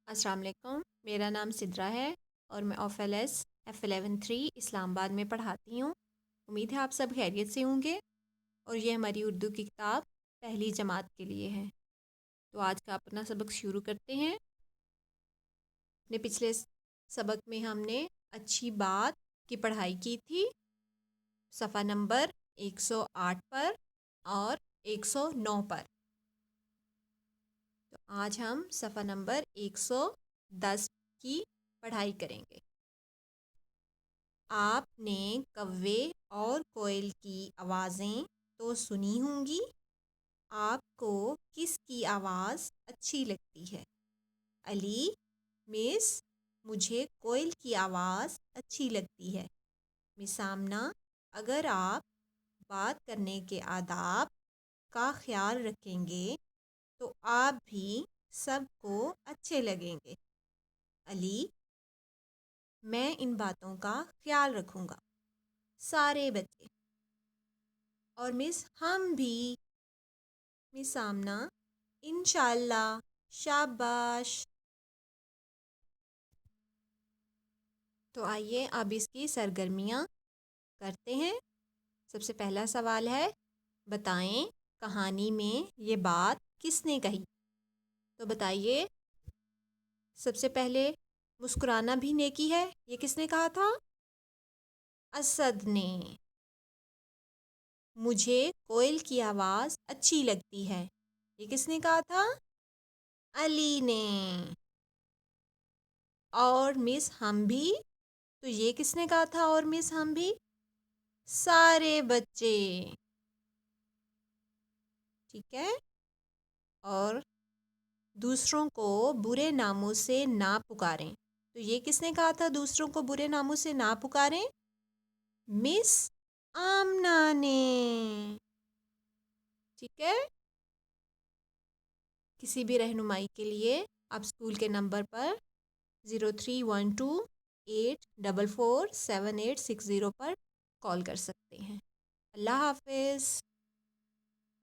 السلام علیکم، میرا نام سدرا ہے اور میں F11-3 اسلام آباد میں پڑھاتی ہوں۔ امید ہے آپ سب خیریت سے ہوں گے اور یہ ہماری اردو کی کتاب پہلی جماعت کے لیے ہے۔ تو آج کا اپنا سبق شروع کرتے ہیں۔ اپنے پچھلے سبق میں ہم نے اچھی بات کی پڑھائی کی تھی، صفحہ نمبر 108 پر اور 109 پر۔ تو آج ہم صفحہ نمبر 110 کی پڑھائی کریں گے۔ آپ نے کوے اور کوئل کی آوازیں تو سنی ہوں گی، آپ کو کس کی آواز اچھی لگتی ہے؟ علی: مس، مجھے کوئل کی آواز اچھی لگتی ہے۔ مس آمنہ: اگر آپ بات کرنے کے آداب کا خیال رکھیں گے تو آپ بھی سب کو اچھے لگیں گے۔ علی: میں ان باتوں کا خیال رکھوں گا۔ سارے بچے: اور مس ہم بھی۔ مس آمنہ: انشاءاللہ، شاباش۔ تو آئیے اب اس کی سرگرمیاں کرتے ہیں۔ سب سے پہلا سوال ہے، بتائیں کہانی میں یہ بات کس نے کہی؟ تو بتائیے، سب سے پہلے مسکرانا بھی نیکی ہے، یہ کس نے کہا تھا؟ اسد نے۔ مجھے کوئل کی آواز اچھی لگتی ہے، یہ کس نے کہا تھا؟ علی نے۔ اور مس ہم بھی، تو یہ کس نے کہا تھا اور مس ہم بھی؟ سارے بچے۔ ٹھیک ہے۔ اور دوسروں کو برے ناموں سے نہ پکاریں، تو یہ کس نے کہا تھا دوسروں کو برے ناموں سے نہ پکاریں؟ مس آمنہ نے۔ ٹھیک ہے۔ کسی بھی رہنمائی کے لیے آپ اسکول کے نمبر پر 0312844780 پر کال کر سکتے ہیں۔ اللہ حافظ۔